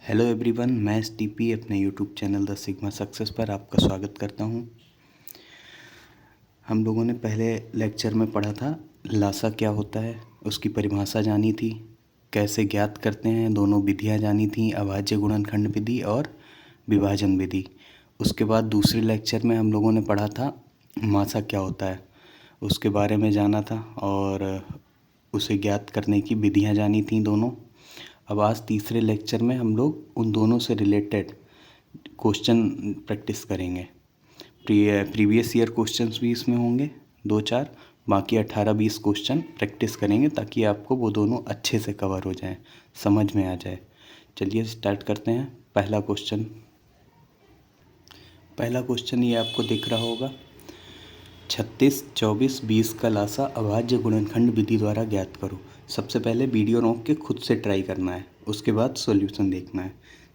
Hello everyone, मैं STP अपने YouTube channel the sigma success पर आपका स्वागत करता हूं। हम लोगों ने पहले लेक्चर में पढ़ा था लासा क्या होता है, उसकी परिभाषा जानी थी, कैसे ज्ञात करते हैं, दोनों विधियां जानी थी, अभाज्य गुणनखंड विधि और विभाजन विधि। उसके बाद दूसरे लेक्चर में हम लोगों ने पढ़ा था मासा क्या होता है, उसके बारे में जाना था और उसे ज्ञात करने की विधियां जानी थी दोनों। अब आज तीसरे लेक्चर में हम लोग उन दोनों से रिलेटेड क्वेश्चन प्रैक्टिस करेंगे। प्रीवियस ईयर क्वेश्चंस भी इसमें होंगे 2-4, बाकी 18-20 क्वेश्चन प्रैक्टिस करेंगे ताकि आपको वो दोनों अच्छे से कवर हो जाएं, समझ में आ जाए। चलिए स्टार्ट करते हैं। पहला क्वेश्चन ये आपको दिख रहा होगा, 36, 24, 20 का लासा अभाज्य गुणनखंड विधि द्वारा ज्ञात करो। सबसे पहले वीडियो रोक के खुद से ट्राई करना है, उसके बाद सॉल्यूशन देखना है।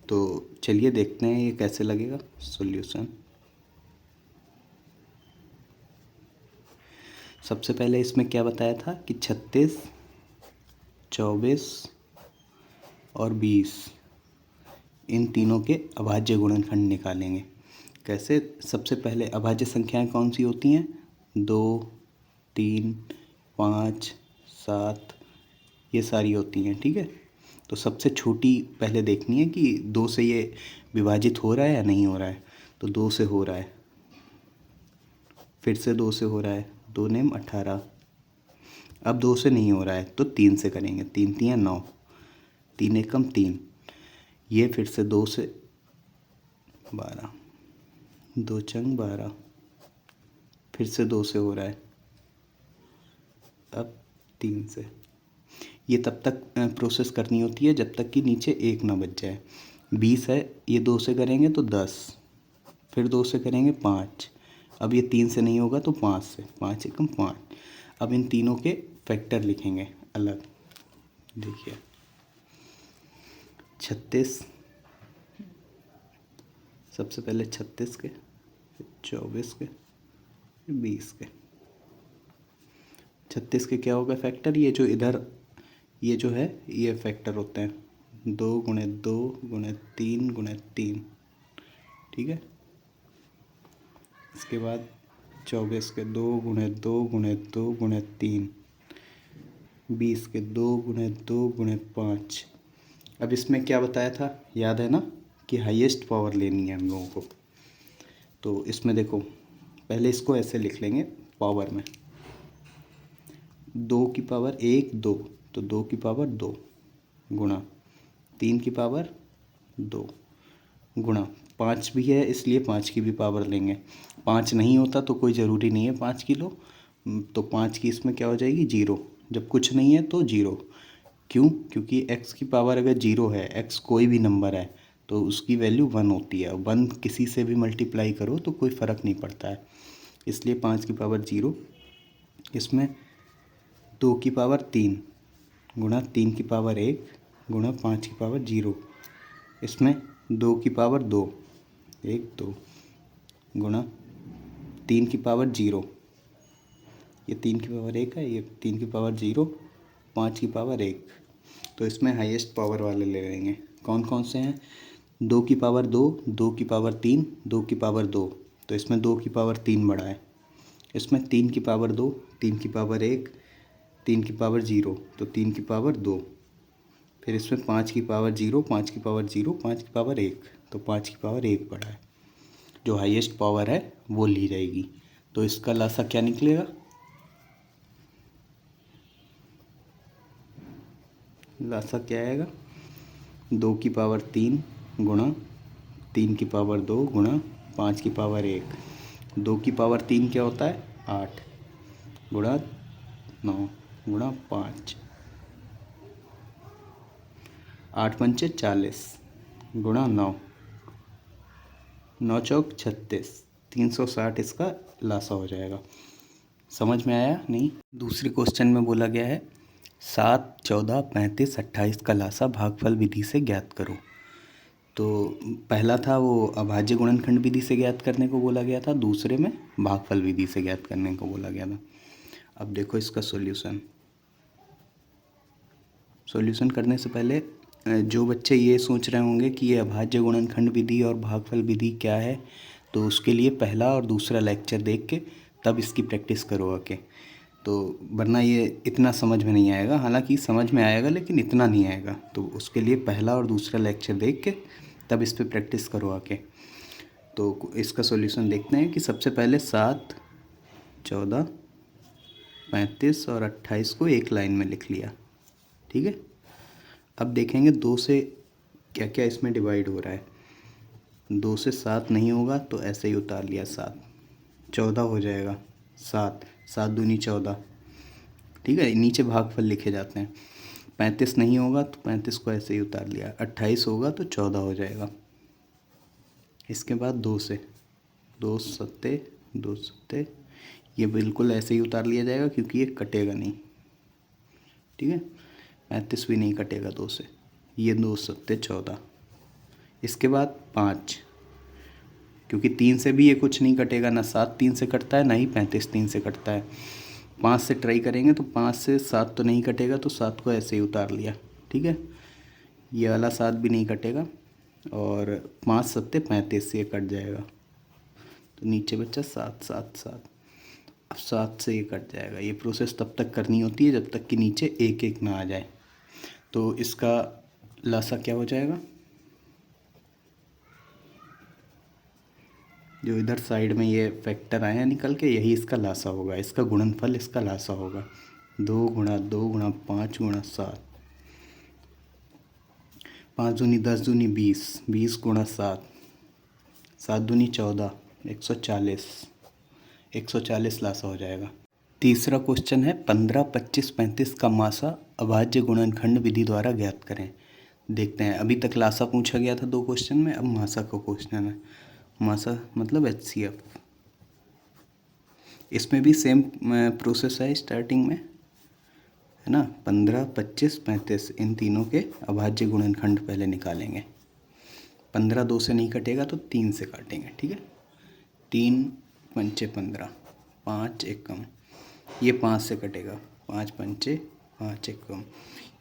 तो चलिए देखते हैं ये कैसे लगेगा सॉल्यूशन। सबसे पहले इसमें क्या बताया था कि 36, 24 और 20 इन तीनों के अभाज्य गुणनखंड निकालेंगे। कैसे? सबसे पहले अभाज्य संख्याएं कौन सी होती हैं? 2, 3, 5, 7, ये सारी होती हैं। ठीक है, तो सबसे छोटी पहले देखनी है कि 2 से ये विभाजित हो रहा है या नहीं हो रहा है। तो 2 से हो रहा है, फिर से 2 से हो रहा है, 2 नेम 18। अब 2 से नहीं हो रहा है तो 3 से करेंगे, 3 3 9, 3 एकम 3, ये फिर से 2 से 12, 2 चंग 12, फिर से 2 से हो रहा है, अब 3 से। ये तब तक प्रोसेस करनी होती है जब तक कि नीचे 1 ना बच जाए। 20 है, ये 2 से करेंगे तो 10, फिर 2 से करेंगे 5, अब ये 3 से नहीं होगा तो 5 से, 5 एकम 5। अब इन तीनों के फैक्टर लिखेंगे अलग। देखिए 36, सबसे पहले 36 के, फिर 24 के, फिर 20 के। 36 के क्या होगा फैक्टर? ये जो इधर ये जो है ये फैक्टर होते हैं, 2 गुणे 2 गुणे 3 गुणे 3। ठीक है, इसके बाद 24 के 2 गुणे 2 गुणे 2 गुणे 3, 20 के 2 गुणे 2 गुणे 5। अब इसमें क्या बताया था, याद है ना, कि हाईएस्ट पावर लेनी है हम लोगों को। तो इसमें देखो, पहले इसको ऐसे लिख लेंगे पावर में, 2 की पावर 1 2, तो 2 की पावर 2 गुणा 3 की पावर 2 गुणा 5 भी है इसलिए 5 की भी पावर लेंगे। 5 नहीं होता तो कोई ज़रूरी नहीं है 5 किलो, तो 5 की इसमें क्या हो जाएगी 0। जब कुछ नहीं है तो 0। क्यों? क्योंकि x की पावर अगर 0 है, x कोई भी नंबर है तो उसकी वैल्यू 1 होती है। 1 किसी से भी मल्टीप्लाई करो तो कोई फ़र्क नहीं पड़ता है, इसलिए 5 की पावर 0। इसमें 2 की पावर 3 गुणा 3 की पावर 1 गुणा 5 की पावर 0। इसमें 2 की पावर 2 1 2 गुणा 3 की पावर 0, ये 3 की पावर 1 है, ये 3 की पावर 0, 5 की पावर 1। तो इसमें हाईएस्ट पावर वाले ले लेंगे। कौन कौन से हैं? 2 की पावर 2, 2 की पावर 3, 2 की पावर 2। तो इसमें 2 की पावर 3 बढ़ा है। इसमें 3 की पावर 2, 3 की पावर 1, 3 की पावर 0, तो 3 की पावर 2। फिर इसमें 5 की पावर 0, 5 की पावर 0, 5 की पावर 1, तो 5 की पावर 1 बढ़ा है। जो हाईएस्ट पावर है वो ली जाएगी। तो इसका लासा क्या निकलेगा? लासा क्या आएगा? 2 की पावर 3 गुणा 3 की पावर 2 गुणा 5 की पावर 1। 2 की पावर 3 क्या होता है? 8 गुणा 9 गुणा 5, 8 पंचे 40 गुणा 9, 9 चौक 36, 360 इसका लासा हो जाएगा। समझ में आया नहीं? दूसरे क्वेश्चन में बोला गया है 7, 14, 35, 28 का लासा भागफल विधि से ज्ञात करो। तो पहला था वो अभाज्य गुणनखंड विधि से ज्ञात करने को बोला गया था, दूसरे में भागफल विधि से ज्ञात करने को बोला गया था। अब देखो इसका सॉल्यूशन करने से पहले जो बच्चे ये सोच रहे होंगे कि ये अभाज्य गुणनखंड विधि और भागफल विधि क्या है, तो उसके लिए पहला और दूसरा लेक्चर देख के तब इसकी प्रैक्टिस करो आके। तो वरना ये इतना समझ में नहीं आएगा, हालांकि समझ में आएगा लेकिन इतना नहीं आएगा। तो उसके लिए पहला और दूसरा लेक्चर देख के तब इस पर प्रैक्टिस करो आके। तो इसका सॉल्यूशन देखते हैं कि सबसे पहले 7, 14, 35 और 28 को एक लाइन में लिख लिया, ठीक है। अब देखेंगे 2 से क्या क्या इसमें डिवाइड हो रहा है। 2 से 7 नहीं होगा तो ऐसे ही उतार लिया 7, 14 हो जाएगा 7, 7 दूनी 14, ठीक है। नीचे भागफल लिखे जाते हैं। 35 नहीं होगा तो 35 को ऐसे ही उतार लिया। 28 होगा तो 14 हो जाएगा। इसके बाद 2 से 2 सत्ते 2 सत्ते, ये बिल्कुल ऐसे ही उतार लिया जाएगा क्योंकि ये कटेगा नहीं, ठीक है। 35 भी नहीं कटेगा 2 से, ये 2 सत्ते 14। इसके बाद 5, क्योंकि 3 से भी ये कुछ नहीं कटेगा, ना 7 3 से कटता है ना ही 35 3 से कटता है। 5 से ट्राई करेंगे तो 5 से 7 तो नहीं कटेगा, तो 7 को ऐसे ही उतार लिया, ठीक है। ये वाला 7 भी नहीं कटेगा और 5 सत्ते 35 से ये कट जाएगा, तो नीचे बच्चा 7 7 7। अब 7 से ये कट जाएगा। ये प्रोसेस तब तक करनी होती है जब तक कि नीचे 1 1 ना आ जाए। तो इसका लासा क्या हो जाएगा, जो इधर साइड में ये फैक्टर आए हैं निकल के, यही इसका लासा होगा, इसका गुणनफल इसका लासा होगा। 2 गुणा 2 गुणा 5 गुणा 7, 5 दूनी 10 दूनी 20, 20 गुणा 7, 7 दूनी 14, 140, 140 लासा हो जाएगा। तीसरा क्वेश्चन है 15, 25, 35 का मासा अभाज्य गुणनखंड विधि द्वारा ज्ञात करें। देखते हैं, अभी तक लासा पूछा गया था 2 क्वेश्चन में, अब मासा का क्वेश्चन है। मासा मतलब HCF। इसमें भी सेम प्रोसेस है स्टार्टिंग में, है ना। 15, 25, 35 इन तीनों के अभाज्य गुणनखंड पहले निकालेंगे। 15 2 से नहीं कटेगा तो 3 से काटेंगे, ठीक है। 3 पंचे 15, 5 एकम, ये 5 से कटेगा, 5 पंचे 5 एकम,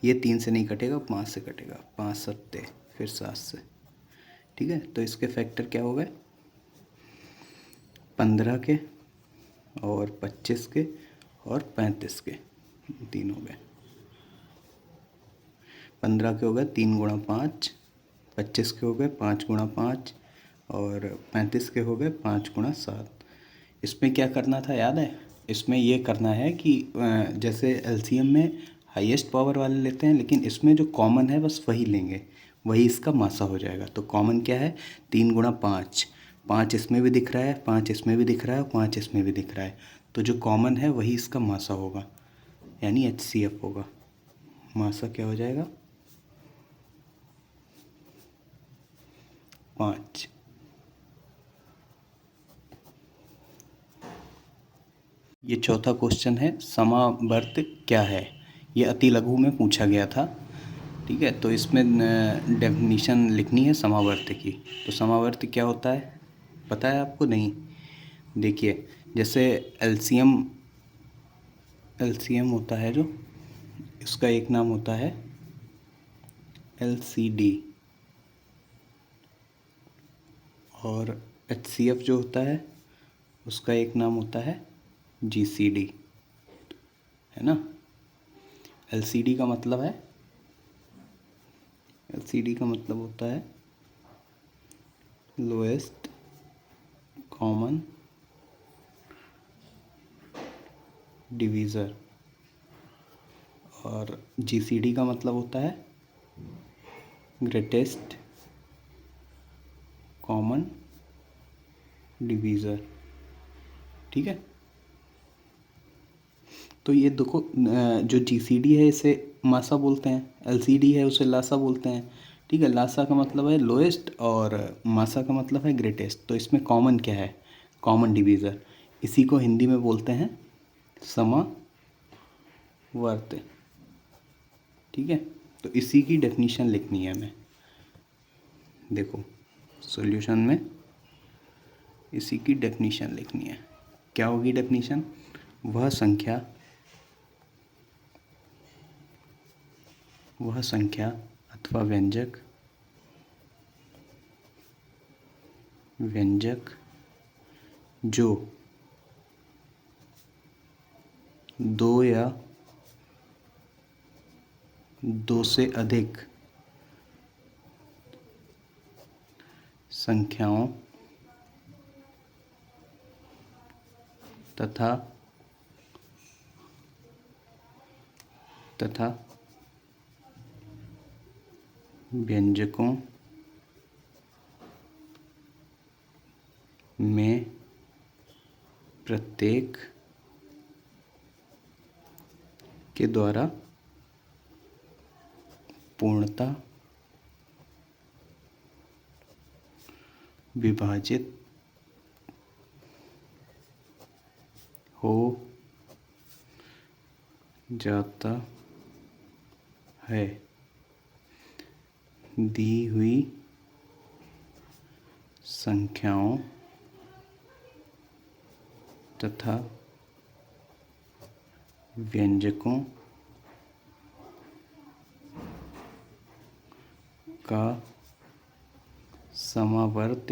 ये 3 से नहीं कटेगा, 5 से कटेगा, 5 सत्ते फिर 7 से, ठीक है। तो इसके फैक्टर क्या हो गए, 15 के और 25 के और 35 के, 3 हो गए। 15 के हो गए 3 गुणा 5, 25 के हो गए 5 गुणा 5 और 35 के हो गए 5 गुणा 7। इसमें क्या करना था याद है, इसमें ये करना है कि जैसे LCM में हाईएस्ट पावर वाले लेते हैं, लेकिन इसमें जो कॉमन है बस वही लेंगे, वही इसका मासा हो जाएगा। तो कॉमन क्या है, 3 गुणा 5, 5 इसमें भी दिख रहा है, 5 इसमें भी दिख रहा है, 5 इसमें भी दिख रहा है, तो जो कॉमन है वही इसका मासा होगा, यानी HCF होगा। मासा क्या हो जाएगा, 5। ये चौथा क्वेश्चन है, समावर्त क्या है। ये अति लघु में पूछा गया था, ठीक है। तो इसमें डेफिनीशन लिखनी है समावर्त की। तो समावर्त क्या होता है पता है आपको, नहीं? देखिए, जैसे एलसीएम होता है जो, इसका एक नाम होता है LCD, और HCF जो होता है उसका एक नाम होता है GCD, है ना। LCD का मतलब है, LCD का मतलब होता है लोएस्ट कॉमन डिवीज़र, और GCD का मतलब होता है ग्रेटेस्ट कॉमन डिवीज़र, ठीक है। तो ये देखो, जो GCD है इसे मासा बोलते हैं, LCD है उसे लासा बोलते हैं, ठीक है। लासा का मतलब है लोएस्ट और मासा का मतलब है ग्रेटेस्ट। तो इसमें कॉमन क्या है, कॉमन डिवीज़र, इसी को हिंदी में बोलते हैं समावर्त, ठीक है। तो इसी की डेफिनीशन लिखनी है हमें। देखो सॉल्यूशन में इसी की डेफिनीशन लिखनी है। क्या होगी डेफिनीशन, वह संख्या अथवा व्यंजक जो दो या दो से अधिक संख्याओं तथा व्यंजकों में प्रत्येक के द्वारा पूर्णतः विभाजित हो जाता है। दी हुई संख्याओं तथा व्यंजकों का समावर्त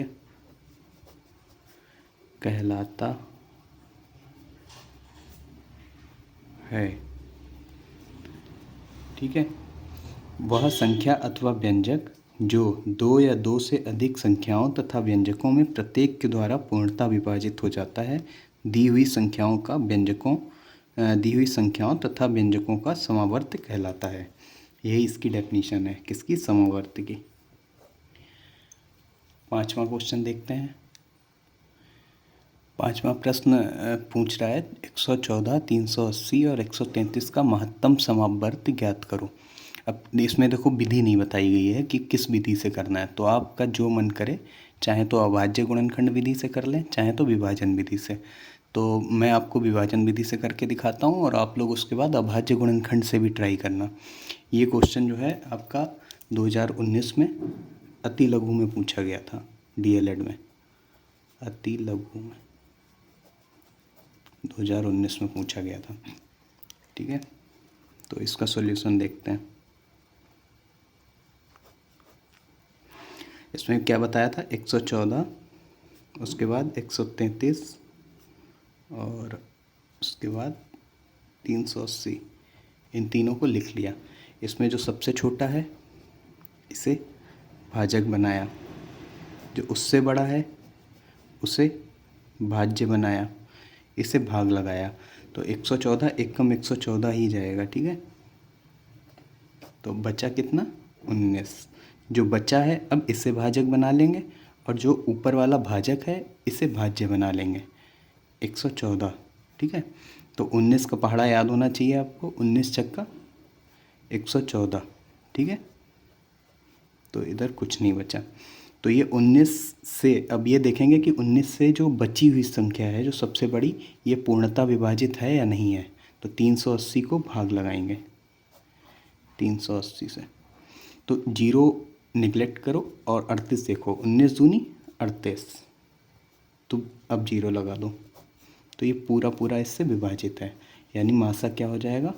कहलाता है। ठीक है, वह संख्या अथवा व्यंजक जो दो या दो से अधिक संख्याओं तथा व्यंजकों में प्रत्येक के द्वारा पूर्णतः विभाजित हो जाता है। दी हुई संख्याओं तथा व्यंजकों का समावर्त कहलाता है। यही इसकी डेफिनेशन है, किसकी? समावर्त की। 5वां क्वेश्चन देखते हैं। 5वां प्रश्न पूछ रहा है 114, 380 और 133 का महत्तम समावर्त ज्ञात करो। अब इसमें देखो विधि नहीं बताई गई है कि किस विधि से करना है, तो आपका जो मन करे, चाहे तो अभाज्य गुणनखंड विधि से कर लें, चाहे तो विभाजन विधि से। तो मैं आपको विभाजन विधि से करके दिखाता हूँ और आप लोग उसके बाद अभाज्य गुणनखंड से भी ट्राई करना। ये क्वेश्चन जो है आपका 2019 में अति लघु में पूछा गया था, DLED में, अति लघु में 2019 में पूछा गया था। ठीक है, तो इसका सॉल्यूशन देखते हैं। इसमें क्या बताया था? 114, उसके बाद 133 और उसके बाद 380, इन तीनों को लिख लिया। इसमें जो सबसे छोटा है इसे भाजक बनाया, जो उससे बड़ा है उसे भाज्य बनाया, इसे भाग लगाया, तो 114 एकम 114 ही जाएगा। ठीक है, तो बचा कितना? 19। जो बचा है अब इसे भाजक बना लेंगे और जो ऊपर वाला भाजक है इसे भाज्य बना लेंगे, 114। ठीक है, तो 19 का पहाड़ा याद होना चाहिए आपको, 19 छक्का 114। ठीक है, तो इधर कुछ नहीं बचा। तो ये 19 से, अब ये देखेंगे कि 19 से जो बची हुई संख्या है, जो सबसे बड़ी, ये पूर्णतः विभाजित है या नहीं है। तो 380 को भाग लगाएंगे 380 से, तो 0 निगलेक्ट करो और 38 देखो, 19 दूनी 38, तो अब 0 लगा दो, तो ये पूरा इससे विभाजित है। यानी मासा क्या हो जाएगा?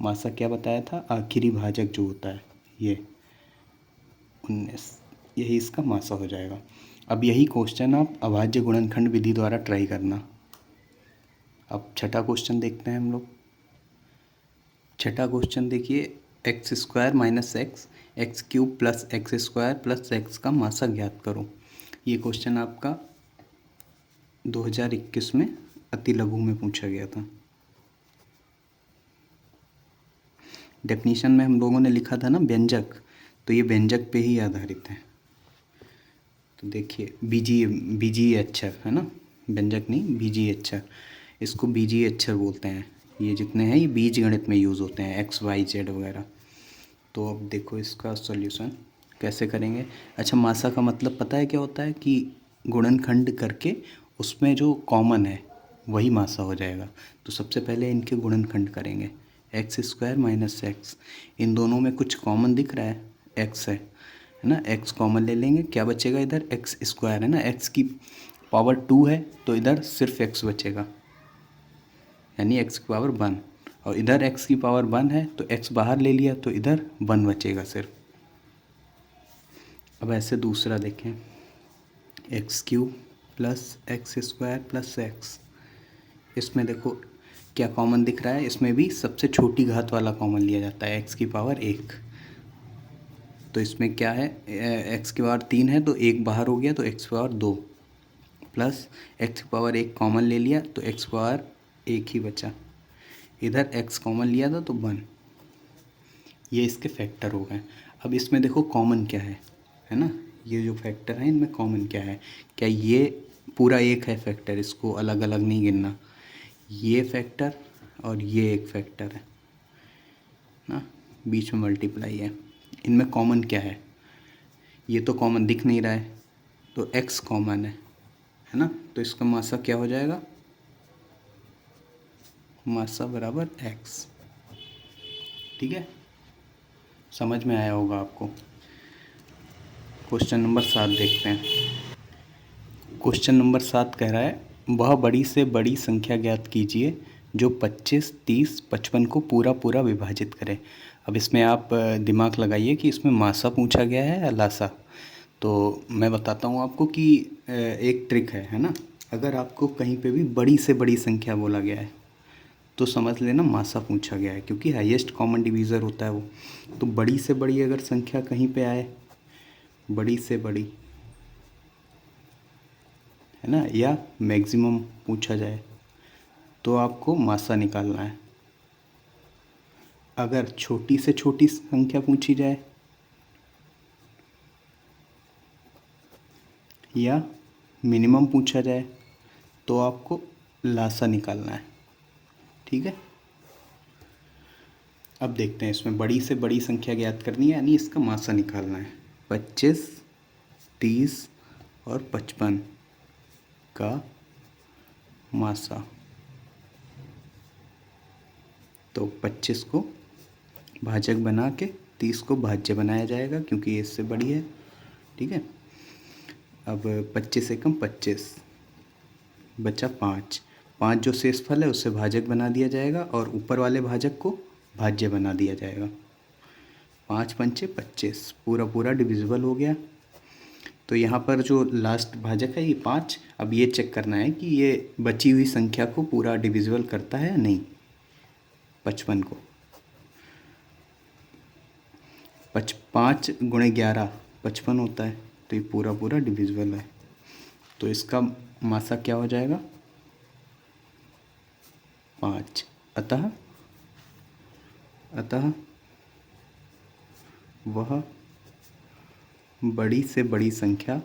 मासा क्या बताया था? आखिरी भाजक जो होता है ये 19, यही इसका मासा हो जाएगा। अब यही क्वेश्चन आप अभाज्य गुणनखंड विधि द्वारा ट्राई करना। अब छठा क्वेश्चन देखते हैं हम लोग। छठा क्वेश्चन देखिए, x² - x³ + x² + x का मासा ज्ञात करो। ये क्वेश्चन आपका 2021 में अति लघु में पूछा गया था। डेफिनेशन में हम लोगों ने लिखा था ना व्यंजक, तो ये व्यंजक पे ही आधारित है। तो देखिए बीजीय अक्षर है ना, व्यंजक नहीं, बीजीय अक्षर, इसको बीजीय अक्षर बोलते हैं। ये जितने हैं ये बीज गणित में यूज़ होते हैं, x, y, z वगैरह। तो अब देखो इसका सॉल्यूशन कैसे करेंगे। अच्छा, मासा का मतलब पता है क्या होता है? कि गुणनखंड करके उसमें जो कॉमन है वही मासा हो जाएगा। तो सबसे पहले इनके गुणनखंड करेंगे, x² - x, इन दोनों में कुछ कॉमन दिख रहा है, x है ना, x कॉमन ले लेंगे, क्या बचेगा इधर? x² है ना, x की पावर 2 है, तो इधर सिर्फ x बचेगा, यानी x की पावर 1। और इधर x की पावर 1 है तो x बाहर ले लिया तो इधर 1 बचेगा सिर्फ। अब ऐसे दूसरा देखें, x³ plus x square plus x. इसमें देखो क्या कॉमन दिख रहा है, इसमें भी सबसे छोटी घात वाला कॉमन लिया जाता है, x की पावर 1। तो इसमें क्या है, x की पावर 3 है तो 1 बाहर हो गया तो x की पावर 2 प्लस x की पावर 1 कॉमन ले लिया तो x की पावर 1 ही बचा। इधर x कॉमन लिया था तो 1। ये इसके फैक्टर हो गए। अब इसमें देखो कॉमन क्या है ना, ये जो फैक्टर है इनमें कॉमन क्या है, क्या ये पूरा एक है फैक्टर, इसको अलग अलग नहीं गिनना, ये फैक्टर और ये एक फैक्टर है ना, बीच में मल्टीप्लाई है। इनमें कॉमन क्या है, ये तो कॉमन दिख नहीं रहा है तो x कॉमन है ना, तो इसका मासा क्या हो जाएगा, मासा बराबर x। ठीक है, समझ में आया होगा आपको। क्वेश्चन नंबर 7 देखते हैं। क्वेश्चन नंबर 7 कह रहा है वह बड़ी से बड़ी संख्या ज्ञात कीजिए जो 25, 30, 55 को पूरा पूरा विभाजित करे। अब इसमें आप दिमाग लगाइए कि इसमें मासा पूछा गया है या लासा। तो मैं बताता हूँ आपको कि एक ट्रिक है ना, अगर आपको कहीं पे भी बड़ी से बड़ी संख्या बोला गया है तो समझ लेना मासा पूछा गया है, क्योंकि हाईएस्ट कॉमन डिवीज़र होता है वो। तो बड़ी से बड़ी अगर संख्या कहीं पे आए, बड़ी से बड़ी है ना, या मैक्सिमम पूछा जाए तो आपको मासा निकालना है। अगर छोटी से छोटी संख्या पूछी जाए या मिनिमम पूछा जाए तो आपको लासा निकालना है। ठीक है, अब देखते हैं इसमें बड़ी से बड़ी संख्या ज्ञात करनी है, यानी इसका मासा निकालना है। 25, 30 और 55 का मासा। तो 25 को भाजक बना के 30 को भाज्य बनाया जाएगा क्योंकि ये इससे बड़ी है। ठीक है, अब 25 एकम 25 बचा 5, 5 जो शेषफल है उससे भाजक बना दिया जाएगा और ऊपर वाले भाजक को भाज्य बना दिया जाएगा। 5 पंचे 25 पूरा पूरा डिविजिबल हो गया। तो यहाँ पर जो लास्ट भाजक है ये 5। अब ये चेक करना है कि ये बची हुई संख्या को पूरा डिविजिबल करता है या नहीं। 55 को 5 गुणे 11 55 होता है, तो ये पूरा पूरा डिविजिबल है। तो इसका मासा क्या हो जाएगा, 5। अतः वह बड़ी से बड़ी संख्या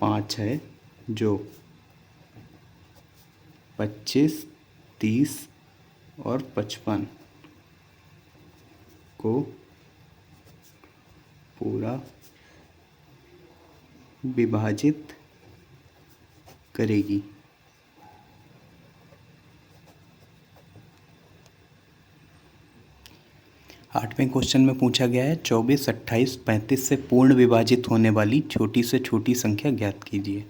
5 है जो 25, 30 और 55 को पूरा विभाजित करेगी। आठवें क्वेश्चन में पूछा गया है 24, 28, 35 से पूर्ण विभाजित होने वाली छोटी से छोटी संख्या ज्ञात कीजिए।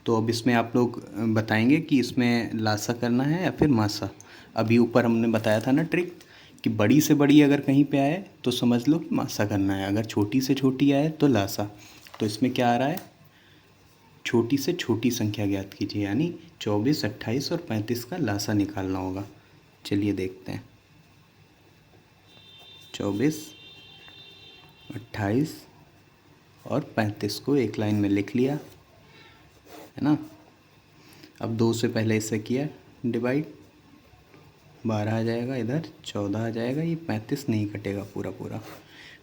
तो अब इसमें आप लोग बताएंगे कि इसमें लासा करना है या फिर मासा। अभी ऊपर हमने बताया था ना ट्रिक कि बड़ी से बड़ी अगर कहीं पे आए तो समझ लो कि मासा करना है, अगर छोटी से छोटी आए तो लासा। तो इसमें क्या आ रहा है, छोटी से छोटी संख्या ज्ञात कीजिए, यानी 24, 28 और 35 का लासा निकालना होगा। चलिए देखते हैं। 24, 28 और 35 को एक लाइन में लिख लिया है ना। अब 2 से पहले इसे किया डिवाइड, 12 आ जाएगा, इधर 14 आ जाएगा, ये 35 नहीं कटेगा पूरा पूरा।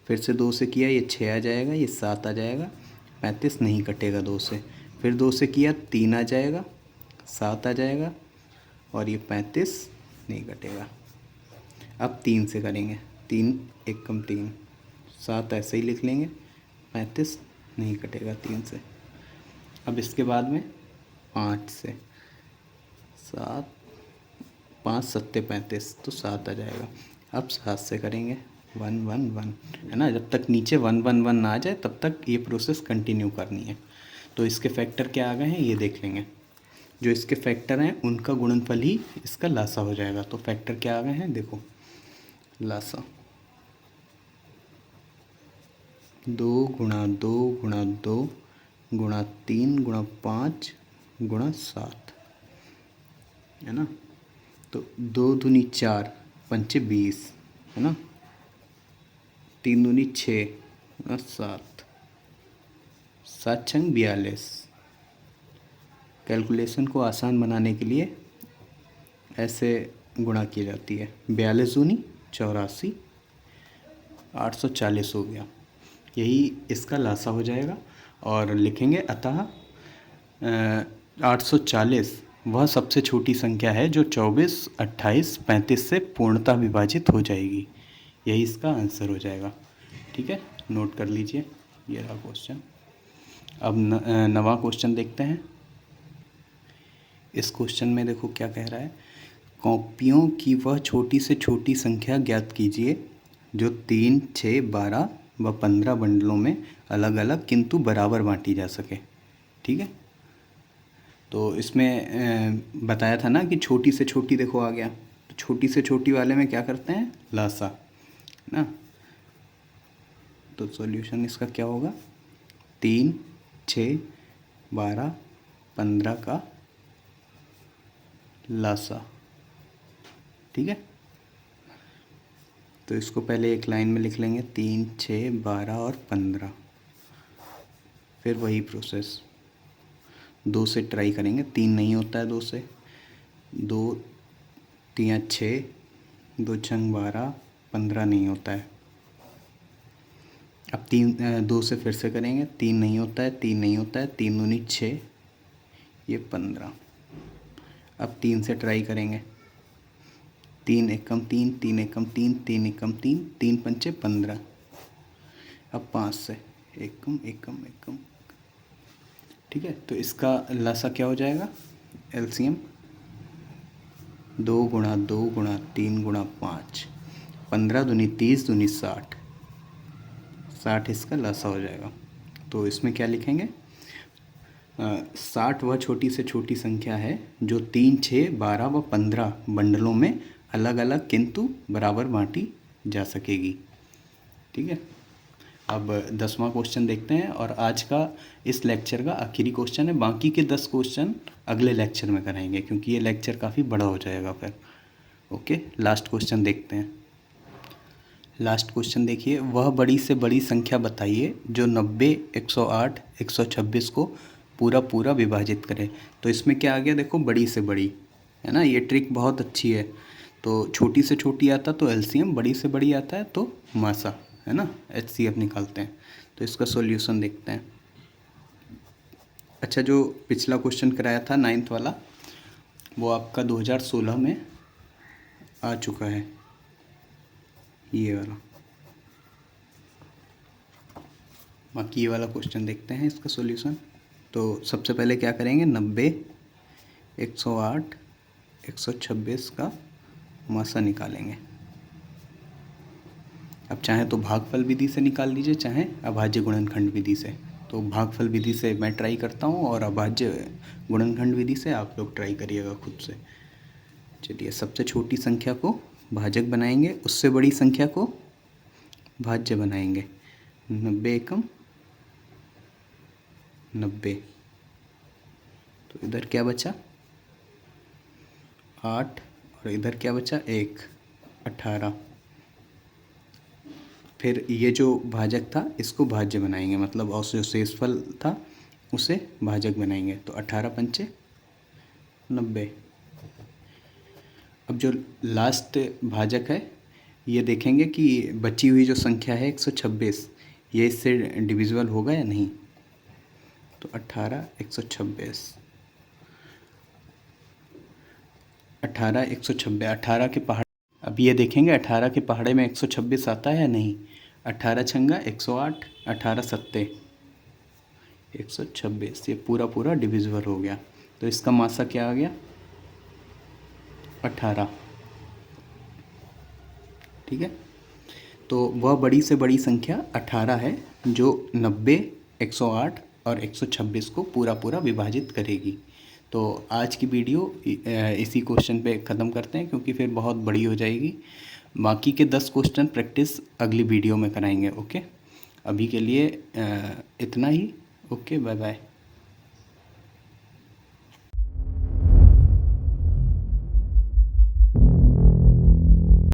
फिर से 2 से किया, ये 6 आ जाएगा, ये 7 आ जाएगा, 35 नहीं कटेगा 2 से। फिर 2 से किया, 3 आ जाएगा, 7 आ जाएगा और ये 35 नहीं कटेगा। अब 3 से करेंगे, 3 एकम 3, 7 ऐसे ही लिख लेंगे, 35 नहीं कटेगा 3 से। अब इसके बाद में 5 से, 7, 5 सत्ते 35, तो 7 आ जाएगा। अब 7 से करेंगे, 1 1 1 है ना। जब तक नीचे 1 1 1 ना आ जाए तब तक ये प्रोसेस कंटिन्यू करनी है। तो इसके फैक्टर क्या आ गए हैं ये देख लेंगे। जो इसके फैक्टर हैं उनका गुणनफल ही इसका लासा हो जाएगा। तो फैक्टर क्या आ गए हैं देखो, लासा 2 गुणा 2 गुणा 2 गुणा 3 गुणा 5 गुणा 7, है ना। तो 2 दूनी 4 पंचे 20, है ना। 3 दूनी 6 गुणा 7, 7 छंग 42। कैलकुलेशन को आसान बनाने के लिए ऐसे गुणा की जाती है। 42 दूनी 84, 840 हो गया। यही इसका लासा हो जाएगा। और लिखेंगे अतः 840 वह सबसे छोटी संख्या है जो 24, 28, 35 से पूर्णतः विभाजित हो जाएगी। यही इसका आंसर हो जाएगा। ठीक है, नोट कर लीजिए, ये रहा क्वेश्चन। अब नवा क्वेश्चन देखते हैं। इस क्वेश्चन में देखो क्या कह रहा है, कॉपियों की वह छोटी से छोटी संख्या ज्ञात कीजिए जो 3, 6, 12 व 15 बंडलों में अलग अलग किंतु बराबर बांटी जा सके। ठीक है, तो इसमें बताया था ना कि छोटी से छोटी देखो आ गया, तो छोटी से छोटी वाले में क्या करते हैं, लासा ना। तो सॉल्यूशन इसका क्या होगा, 3, 6, 12, 15 का लासा। ठीक है, तो इसको पहले एक लाइन में लिख लेंगे, 3, 6, 12 और 15। फिर वही प्रोसेस 2 से ट्राई करेंगे, 3 नहीं होता है 2 से, 2 3 6, 2 छंग 12, 15 नहीं होता है। अब 2 से फिर से करेंगे, 3 नहीं होता है, 3 नहीं होता है, 3 दूनी 6, ये 15। अब 3 से ट्राई करेंगे, 3 एकम 3, 3 एकम 3, 3 एकम 3, 3 पंचे 15। अब 5 से एकम एकम एकम। ठीक है, तो इसका लासा क्या हो जाएगा, एलसीएम 2 गुणा 2 गुणा 3 गुणा 5, 15 दूनी 30 दूनी 60, 60 इसका लासा हो जाएगा। तो इसमें क्या लिखेंगे, 60 वह छोटी से छोटी संख्या है जो 3, 6, 12 व 15 बंडलों में अलग अलग किंतु बराबर बांटी जा सकेगी। ठीक है, अब 10वां क्वेश्चन देखते हैं और आज का इस लेक्चर का आखिरी क्वेश्चन है। बाकी के 10 क्वेश्चन अगले लेक्चर में कराएंगे क्योंकि ये लेक्चर काफ़ी बड़ा हो जाएगा फिर। ओके, लास्ट क्वेश्चन देखते हैं। लास्ट क्वेश्चन देखिए, वह बड़ी से बड़ी संख्या बताइए जो 90, 108, 126 को पूरा पूरा विभाजित करे। तो इसमें क्या आ गया देखो, बड़ी से बड़ी, है ना। ये ट्रिक बहुत अच्छी है। तो छोटी से छोटी आता तो एलसीएम, बड़ी से बड़ी आता है तो मासा, है ना, एचसीएफ निकालते हैं। तो इसका सॉल्यूशन देखते हैं। अच्छा, जो पिछला क्वेश्चन कराया था 9th वाला, वो आपका 2016 में आ चुका है, ये वाला। बाकी ये वाला क्वेश्चन देखते हैं इसका सॉल्यूशन। तो सबसे पहले क्या करेंगे, 90, 108, 126 का मासा निकालेंगे। अब चाहे तो भागफल विधि से निकाल लीजिए, चाहे अभाज्य गुणनखंड विधि से। तो भागफल विधि से मैं ट्राई करता हूँ और अभाज्य गुणनखंड विधि से आप लोग ट्राई करिएगा खुद से। चलिए, सबसे छोटी संख्या को भाजक बनाएंगे, उससे बड़ी संख्या को भाज्य बनाएंगे। 90 एकम 90, तो इधर क्या बचा 8 और इधर क्या बचा 1, 18। फिर ये जो भाजक था इसको भाज्य बनाएंगे, मतलब और जो शेषफल था उसे भाजक बनाएंगे। तो 18 पंचे 90। अब जो लास्ट भाजक है ये देखेंगे कि बची हुई जो संख्या है 126, ये इससे डिविजिबल होगा या नहीं। तो 18, 126, 18, 126, 18 के पहाड़। अब ये देखेंगे 18 के पहाड़े में 126 आता है या नहीं। 18 छंगा 108, 18 सत्ते 126, ये पूरा पूरा डिविजिबल हो गया। तो इसका मासा क्या आ गया 18। ठीक है, तो वह बड़ी से बड़ी संख्या 18 है जो 90, 108 और 126 को पूरा पूरा विभाजित करेगी। तो आज की वीडियो इसी क्वेश्चन पे ख़त्म करते हैं, क्योंकि फिर बहुत बड़ी हो जाएगी। बाकी के 10 क्वेश्चन प्रैक्टिस अगली वीडियो में कराएंगे। ओके, अभी के लिए इतना ही। Okay, bye bye.